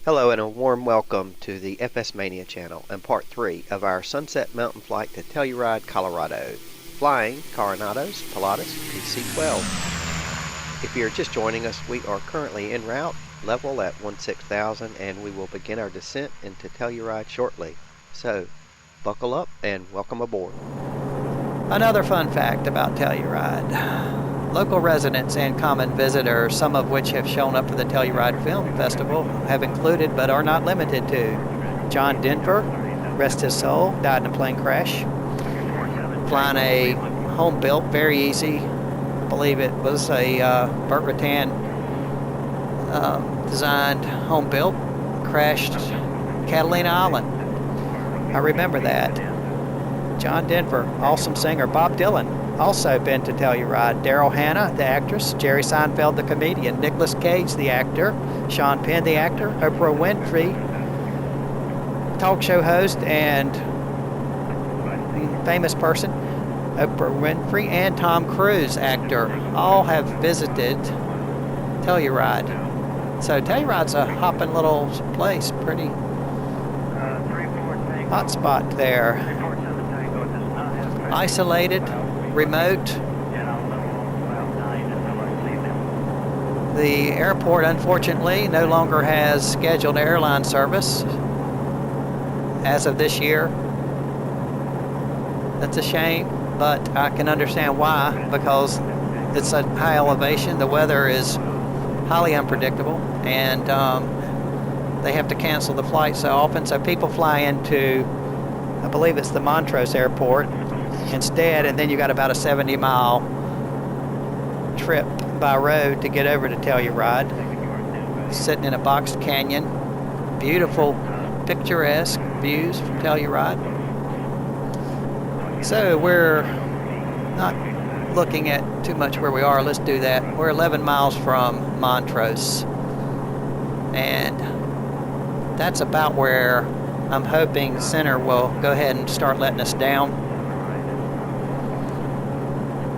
Hello and a warm welcome to the FS Mania channel and part 3 of our Sunset Mountain flight to Telluride, Colorado, flying Carenado Pilatus PC-12. If you're just joining us, we are currently en route, level at 16,000, and we will begin our descent into Telluride shortly. So, buckle up and welcome aboard. Another fun fact about Telluride. Local residents and common visitors, some of which have shown up for the Telluride Film Festival, have included but are not limited to John Denver, rest his soul, died in a plane crash. Flying a home-built, very easy, I believe it was a Burt Rutan designed home-built, crashed Catalina Island. I remember that. John Denver, awesome singer. Bob Dylan, also been to Telluride. Daryl Hannah, the actress. Jerry Seinfeld, the comedian. Nicolas Cage, the actor. Sean Penn, the actor. Oprah Winfrey, talk show host and famous person. Oprah Winfrey and Tom Cruise, actor, all have visited Telluride. So Telluride's a hopping little place, pretty hot spot there. Isolated, remote. The airport, unfortunately, no longer has scheduled airline service as of this year. That's a shame, but I can understand why, because it's a high elevation. The weather is highly unpredictable, and they have to cancel the flight so often. So people fly into, I believe it's the Montrose Airport instead, and then you got about a 70-mile trip by road to get over to Telluride. Sitting in a boxed canyon, beautiful, picturesque views from Telluride. So we're not looking at too much where we are. Let's do that. We're 11 miles from Montrose, and that's about where I'm hoping Center will go ahead and start letting us down,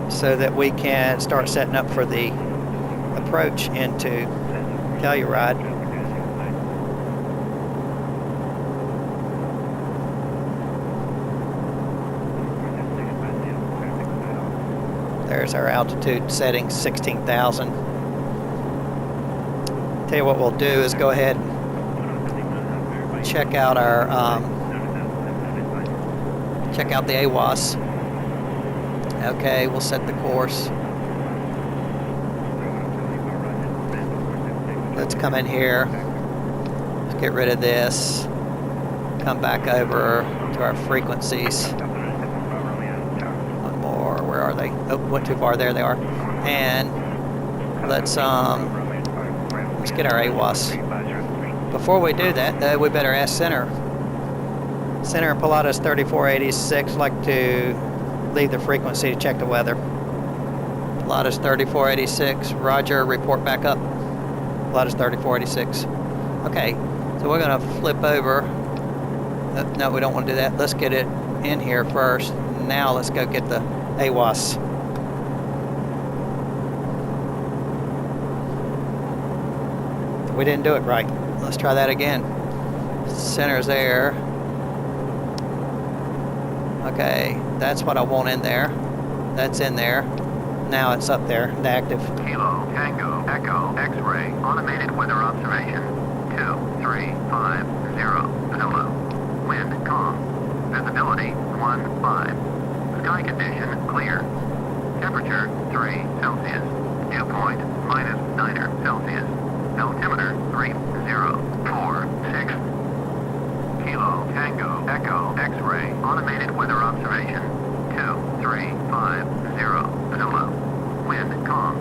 so that we can start setting up for the approach into Telluride. There's our altitude setting, 16,000. Tell you what we'll do is go ahead and check out our check out the AWAS. Okay, we'll set the course. Let's come in here. Let's get rid of this. Come back over to our frequencies. One more. Where are they? Oh, went too far. There they are. And let's get our AWAS. Before we do that, though, we better ask Center. Center Pilatus 3486 like to leave the frequency to check the weather. Pilatus 3486, Roger, report back up. Pilatus 3486. Okay, so we're going to flip over. No, we don't want to do that. Let's get it in here first. Now let's go get the AWAS. We didn't do it right. Let's try that again. Center's there. Okay, that's what I want in there. That's in there. Now it's up there, the active. Kilo, Tango, Echo, X-ray, automated weather observation, 2350, Zulu. Wind calm. Visibility 15. Sky condition clear. Temperature 3 Celsius. Dew point -9 Celsius. Altimeter 3046. Kilo, Tango, Echo, X-ray, automated weather observation, 2350, Zulu. Wind calm.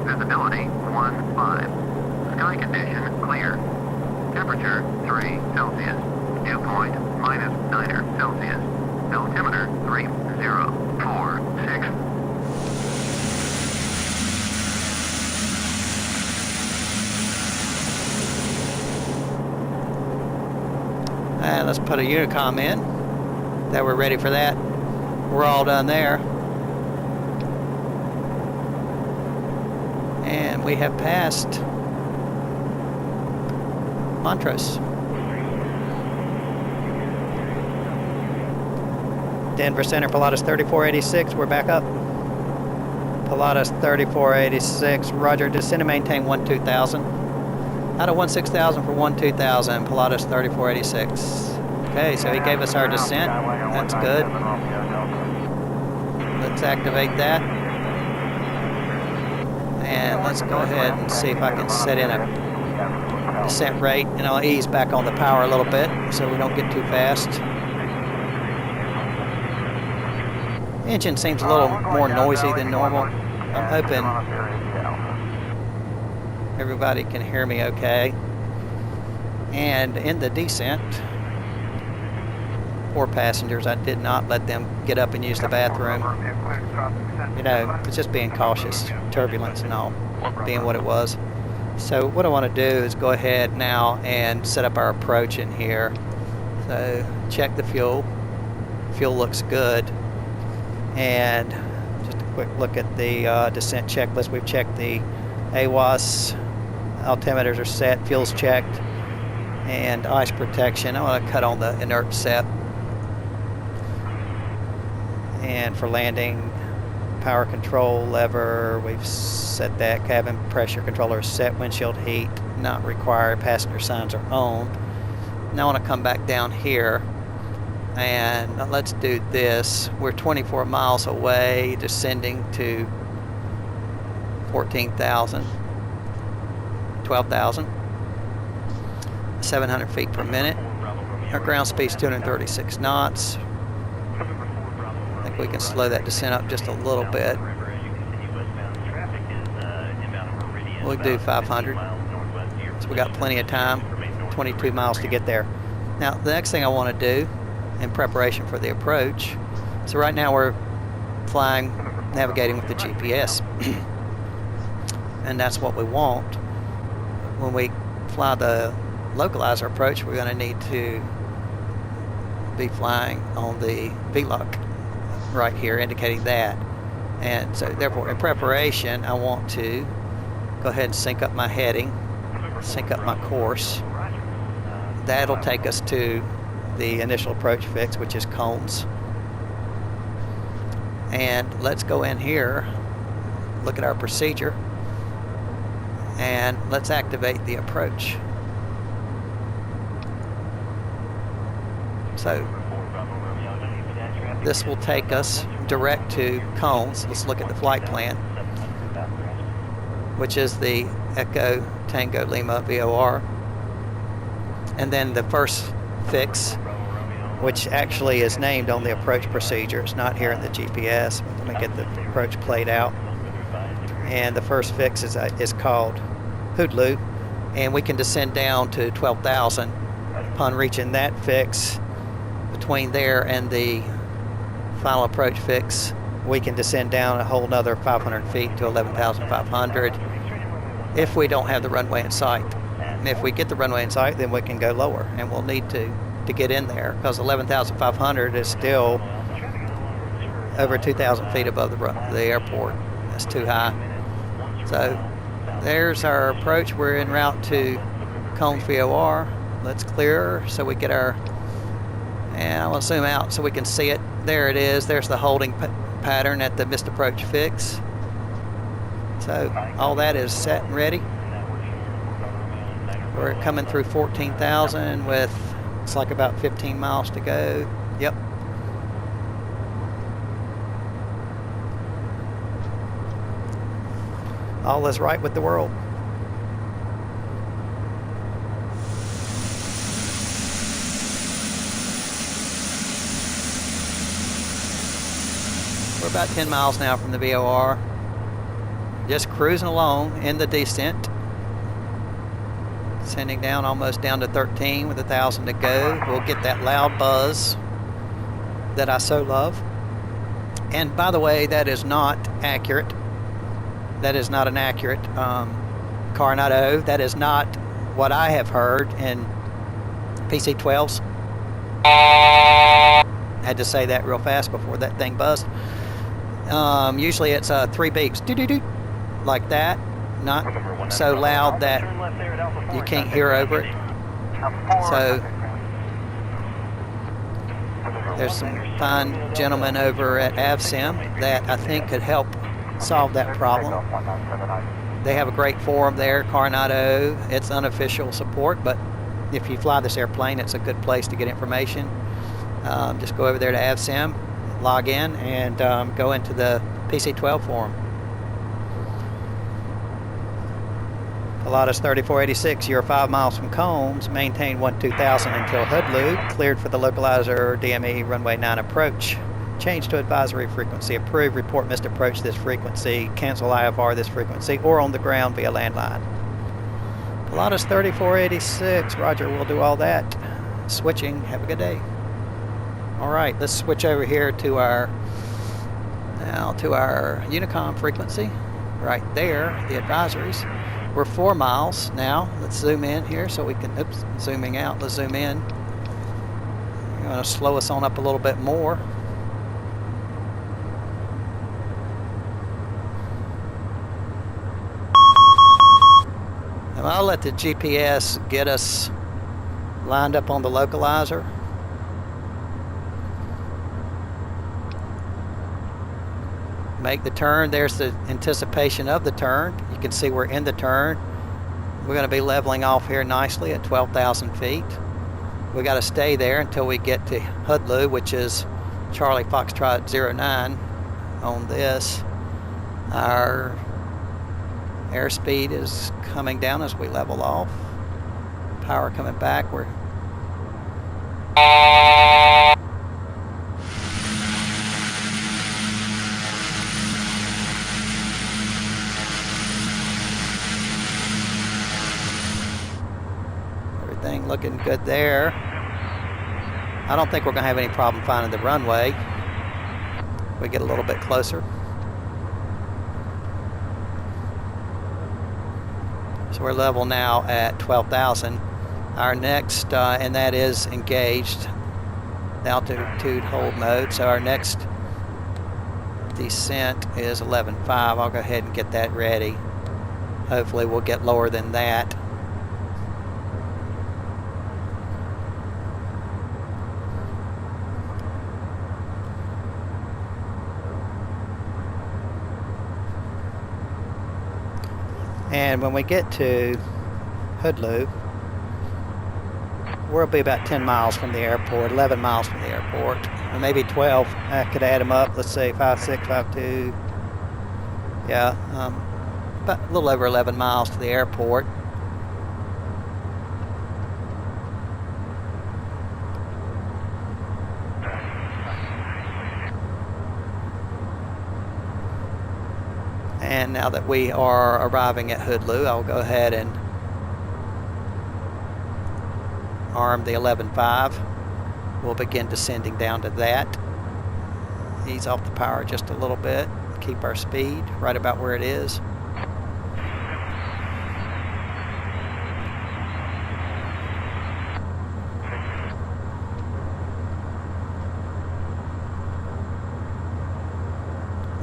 Visibility 15. Sky condition clear. Temperature 3 Celsius. Dew point -9 Celsius. Altimeter 3046. And let's put a Unicom in. That we're ready for that. We're all done there. And we have passed Montrose. Denver Center, Pilatus 3486, we're back up. Pilatus 3486, roger, descend and maintain 12000. Out of 16000 for 12000, Pilatus 3486. Okay, so he gave us our descent, that's good. Let's activate that. And let's go ahead and see if I can set in a descent rate, and I'll ease back on the power a little bit so we don't get too fast. The engine seems a little more noisy than normal. I'm hoping everybody can hear me okay. And in the descent, poor passengers, I did not let them get up and use the bathroom. You know, it's just being cautious, turbulence and all, being what it was. So what I want to do is go ahead now and set up our approach in here. So check the fuel. Fuel looks good. And just a quick look at the descent checklist. We've checked the AWAS, altimeters are set, fuel's checked, and ice protection. I want to cut on the inert set. And for landing, power control lever, we've set that. Cabin pressure controller is set. Windshield heat not required. Passenger signs are on. Now I want to come back down here. And let's do this. We're 24 miles away, descending to 14,000, 12,000, 700 feet per minute. Our ground speed's 236 knots. I think we can slow that descent up just a little bit. We'll do 500. So we got plenty of time, 22 miles to get there. Now, the next thing I want to do in preparation for the approach. So right now we're flying, navigating with the GPS. And that's what we want. When we fly the localizer approach, we're going to need to be flying on the VLOC right here, indicating that. And so therefore, in preparation, I want to go ahead and sync up my heading, sync up my course. That'll take us to the initial approach fix, which is cones. And let's go in here, look at our procedure, and let's activate the approach. So this will take us direct to cones. Let's look at the flight plan, which is the Echo Tango Lima VOR. And then the first fix, which actually is named on the approach procedure. It's not here in the GPS. Let me get the approach played out. And the first fix is called Hoodloo, and we can descend down to 12,000. Upon reaching that fix, between there and the final approach fix, we can descend down a whole nother 500 feet to 11,500 if we don't have the runway in sight. And if we get the runway in sight, then we can go lower, and we'll need to get in there, because 11,500 is still over 2,000 feet above the airport. That's too high. So there's our approach. We're en route to Cones VOR. Let's clear so we get our, and I want to zoom out so we can see it. There it is. There's the holding pattern at the missed approach fix. So all that is set and ready. We're coming through 14,000 with, it's like about 15 miles to go. Yep. All is right with the world. We're about 10 miles now from the VOR. Just cruising along in the descent. Sending down almost down to 13 with 1,000 to go. We'll get that loud buzz that I so love. And by the way, that is not accurate. That is not an accurate Carenado. That is not what I have heard in PC-12s. Had to say that real fast before that thing buzzed. Usually it's 3 beeps, doo-doo-doo, like that. Not so loud that you can't hear over it. So there's some fine gentlemen over at AvSim that I think could help solve that problem. They have a great forum there, Carenado. It's unofficial support, but if you fly this airplane, it's a good place to get information. Just go over there to AvSim, log in, and go into the PC-12 forum. Pilatus 3486, you're 5 miles from Combs. Maintain 12000 until Hoodloo. Cleared for the localizer DME runway 9 approach. Change to advisory frequency. Approve. Report missed approach this frequency. Cancel IFR this frequency, or on the ground via landline. Pilatus 3486, roger, we'll do all that. Switching, have a good day. All right, let's switch over here to our Unicom frequency. Right there, the advisories. We're 4 miles now. Let's zoom in here so we can, oops, zooming out, let's zoom in. I'm gonna slow us on up a little bit more. And I'll let the GPS get us lined up on the localizer. Make the turn. There's the anticipation of the turn. You can see we're in the turn. We're going to be leveling off here nicely at 12,000 feet. We got to stay there until we get to Hoodloo, which is Charlie Foxtrot 09 on this. Our airspeed is coming down as we level off. Power coming back. We're everything looking good there. I don't think we're going to have any problem finding the runway. We get a little bit closer. So we're level now at 12,000. Our next, and that is engaged, the altitude hold mode. So our next descent is 11.5. I'll go ahead and get that ready. Hopefully we'll get lower than that. And when we get to Hoodloo, we'll be about 10 miles from the airport, 11 miles from the airport, or maybe 12. I could add them up. Let's say 5.6, 5.2. Yeah, about a little over 11 miles to the airport. And now that we are arriving at Hoodloo, I'll go ahead and arm the 11.5. We'll begin descending down to that. Ease off the power just a little bit. Keep our speed right about where it is.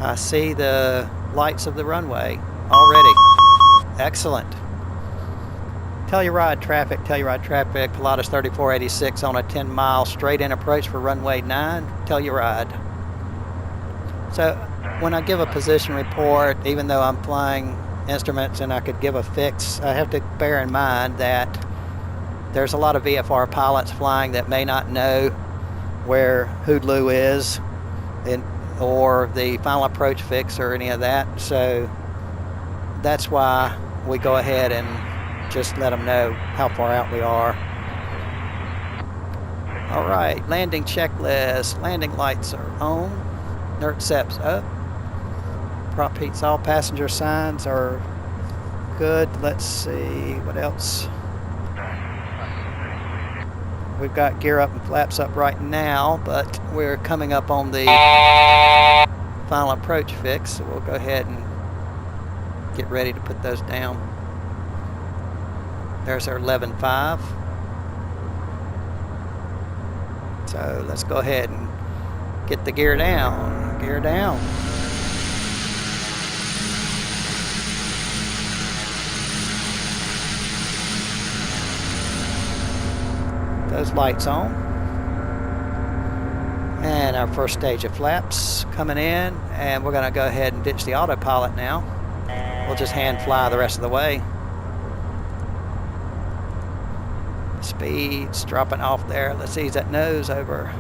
I see the lights of the runway already. Excellent. Telluride traffic, Pilatus 3486 on a 10-mile straight-in approach for runway 9, Telluride. So when I give a position report, even though I'm flying instruments and I could give a fix, I have to bear in mind that there's a lot of VFR pilots flying that may not know where Hoodloo is or the final approach fix or any of that. So that's why we go ahead and just let them know how far out we are. All right, landing checklist. Landing lights are on. NERTSEP's up. Prop heats all. Passenger signs are good. Let's see what else. We've got gear up and flaps up right now, but we're coming up on the final approach fix, so we'll go ahead and get ready to put those down. There's our 11.5. So let's go ahead and get the gear down. Gear down. those lights on. And our first stage of flaps coming in, and we're going to go ahead and ditch the autopilot now. We'll just hand fly the rest of the way. Speed's dropping off there. Let's ease that nose over.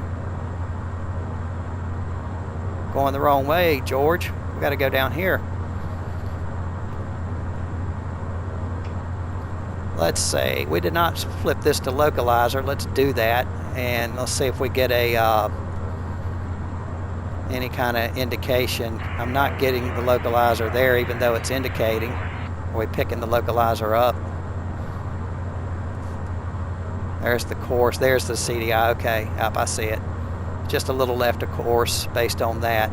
Going the wrong way, George. We got to go down here. Let's say we did not flip this to localizer. Let's do that, and let's see if we get a any kind of indication. I'm not getting the localizer there, even though it's indicating. Are we picking the localizer up? There's the course. There's the CDI. Okay, up, I see it. Just a little left of course based on that.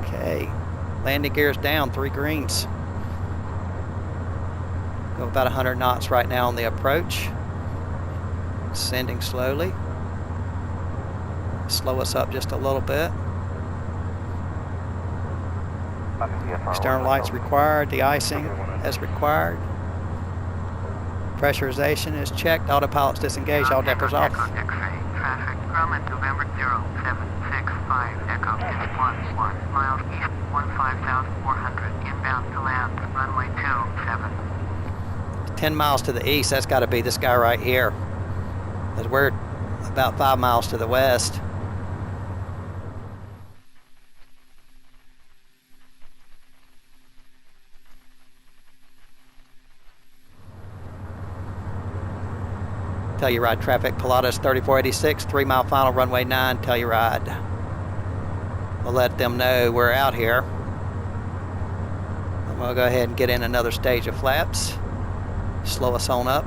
Okay, landing gears down, 3 greens. Go about 100 knots right now on the approach. Ascending slowly. Slow us up just a little bit. External lights required. De-icing as required. Pressurization is checked. Autopilot's disengaged. All deckers off. Traffic, Grumman, November 0765, Echo, is 11 miles east, 15,400, inbound to land, runway 27. 10 miles to the east, that's got to be this guy right here. Because we're about 5 miles to the west. Telluride traffic, Pilatus 3486, 3 mile final, runway 9, Telluride. We'll let them know we're out here. And we'll go ahead and get in another stage of flaps. Slow us on up.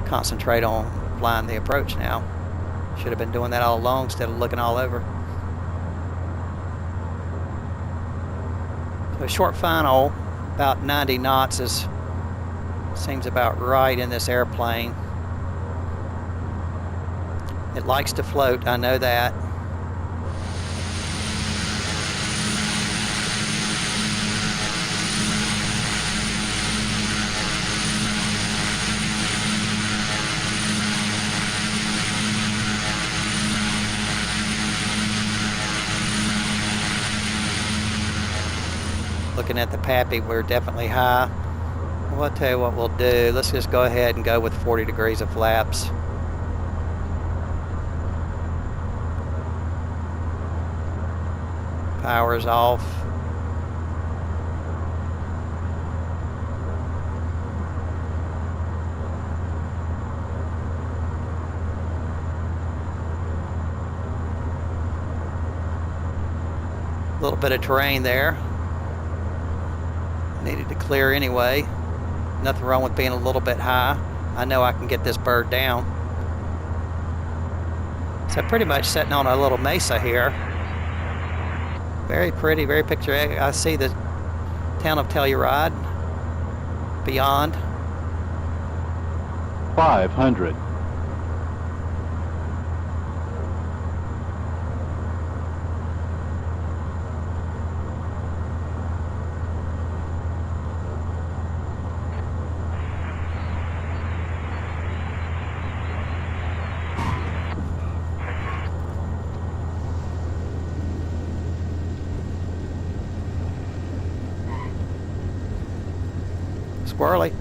Concentrate on flying the approach now. Should have been doing that all along instead of looking all over. So a short final, about 90 knots seems about right in this airplane. It likes to float, I know that. Looking at the PAPI, we're definitely high. Well, I'll tell you what we'll do. Let's just go ahead and go with 40 degrees of flaps. Power's off. A little bit of terrain there. Needed to clear anyway. Nothing wrong with being a little bit high. I know I can get this bird down. So pretty much sitting on a little mesa here. Very pretty, very picturesque. I see the town of Telluride beyond. 500. Squirrely.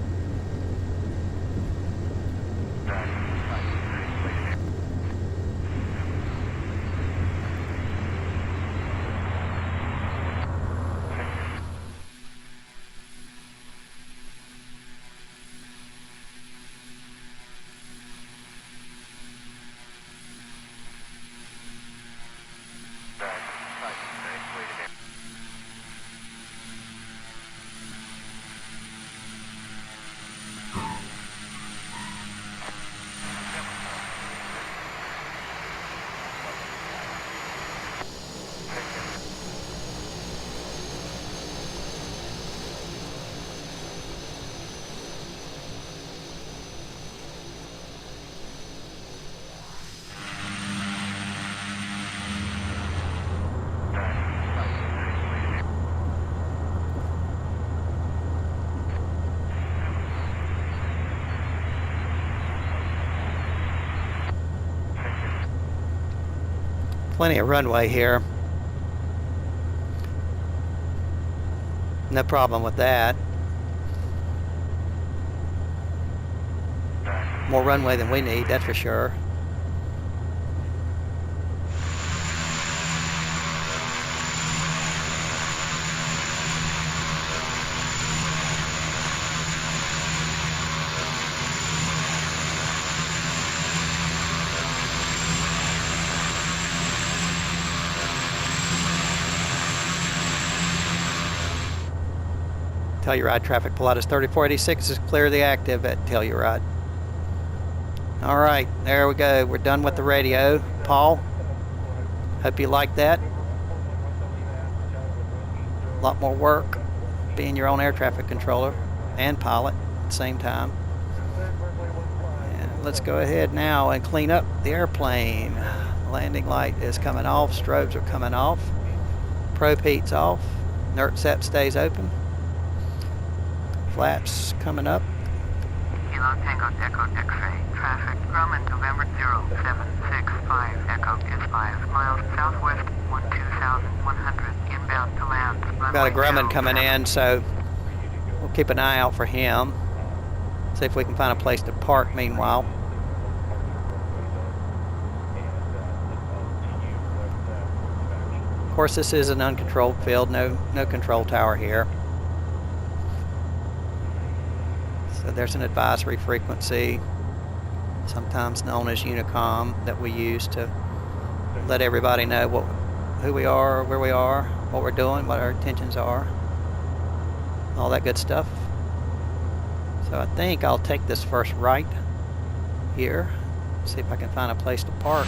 Plenty of runway here. No problem with that. More runway than we need, that's for sure. Telluride traffic, Pilatus 3486 is clear the active at Telluride. All right, there we go. We're done with the radio. Paul, hope you like that. A lot more work being your own air traffic controller and pilot at the same time. And let's go ahead now and clean up the airplane. Landing light is coming off. Strobes are coming off. Probe heat's off. Inert SEP stays open. Flaps coming up. Kilo Tango Echo X-ray. Traffic Grumman November 0765 Echo is 5 miles southwest 12,100 inbound to land. Got a Grumman coming in, so we'll keep an eye out for him. See if we can find a place to park meanwhile. Of course, this is an uncontrolled field, no control tower here. So there's an advisory frequency, sometimes known as Unicom, that we use to let everybody know who we are, where we are, what we're doing, what our intentions are, all that good stuff. So I think I'll take this first right here, see if I can find a place to park.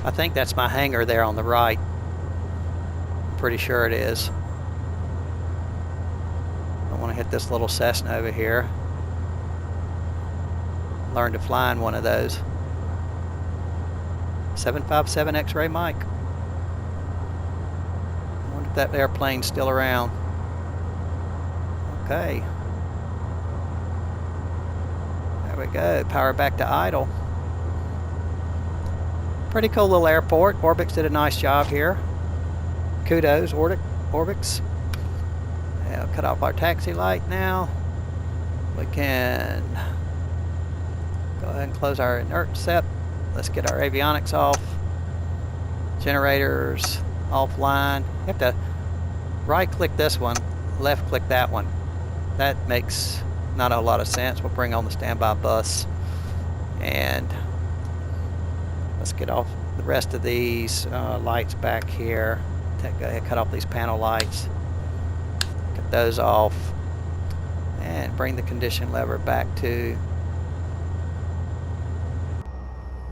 I think that's my hangar there on the right. I'm pretty sure it is. I want to hit this little Cessna over here. Learn to fly in one of those. 757 X-ray Mike. I wonder if that airplane's still around. Okay. There we go. Power back to idle. Pretty cool little airport. Orbx did a nice job here. Kudos, Orbx. I'll cut off our taxi light now. We can go ahead and close our inert SEP. Let's get our avionics off. Generators offline. You have to right click this one, left click that one. That makes not a lot of sense. We'll bring on the standby bus and let's get off the rest of these lights back here. Go ahead, cut off these panel lights. Get those off. And bring the condition lever back to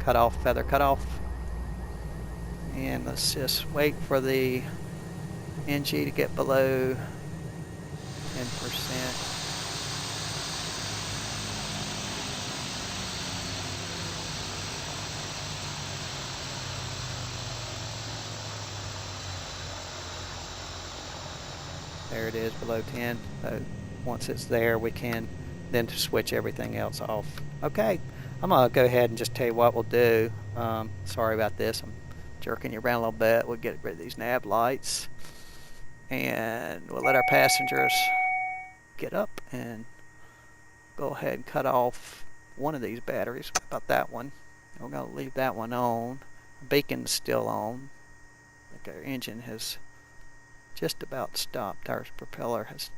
cut off, feather cut off. And let's just wait for the NG to get below 10%. There it is, below 10. So once it's there, we can then switch everything else off. Okay, I'm gonna go ahead and just tell you what we'll do. Sorry about this, I'm jerking you around a little bit. We'll get rid of these nav lights and we'll let our passengers get up and go ahead and cut off one of these batteries. How about that one? We're gonna leave that one on. The beacon's still on. I think our engine has just about stopped. Our propeller has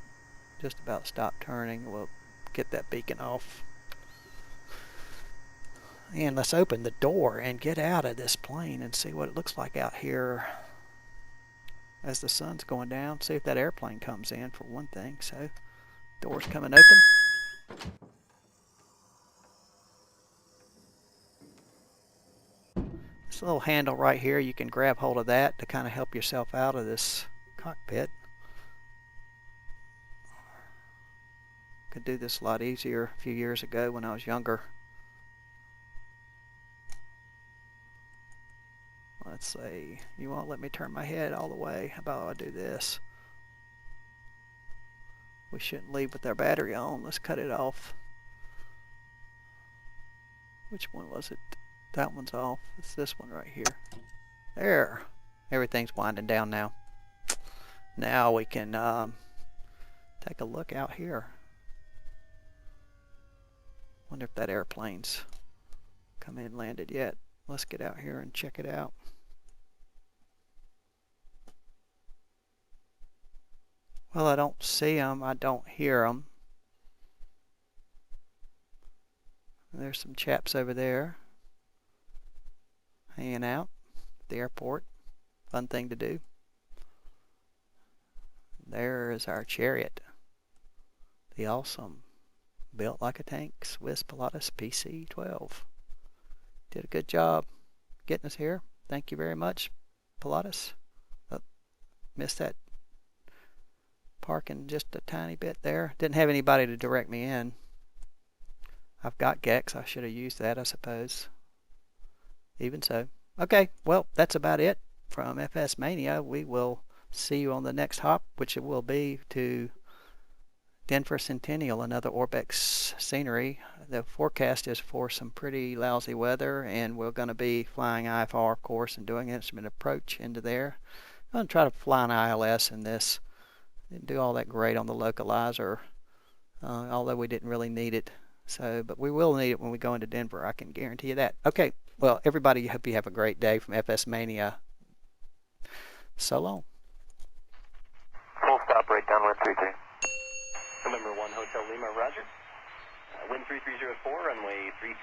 just about stopped turning. We'll get that beacon off. And let's open the door and get out of this plane and see what it looks like out here as the sun's going down. See if that airplane comes in for one thing. So, door's coming open. This little handle right here, you can grab hold of that to kind of help yourself out of this cockpit. Could do this a lot easier a few years ago when I was younger. Let's see, you won't let me turn my head all the way. How about I do this? We shouldn't leave with our battery on. Let's cut it off. Which one was it? That one's off. It's this one right here. There. Everything's winding down now. Now we can take a look out here. Wonder if that airplane's come in and landed yet. Let's get out here and check it out. Well, I don't see them. I don't hear them. There's some chaps over there hanging out at the airport. Fun thing to do. There is our chariot. The awesome, built like a tank, Swiss Pilatus PC-12. Did a good job getting us here. Thank you very much, Pilatus. Missed that parking just a tiny bit there. Didn't have anybody to direct me in. I've got Gex. I should have used that, I suppose. Even so. Okay, well, that's about it from FS Mania. We will see you on the next hop, which it will be to Denver Centennial, another Orbx scenery. The forecast is for some pretty lousy weather, and we're going to be flying IFR, of course, and doing instrument approach into there. I'm going to try to fly an ILS in this. Didn't do all that great on the localizer, although we didn't really need it. So, but we will need it when we go into Denver. I can guarantee you that. Okay, well, everybody, hope you have a great day from FS Mania. So long. Full stop right down 133. November 1 Hotel Lima, roger. Wind 3304, runway 3.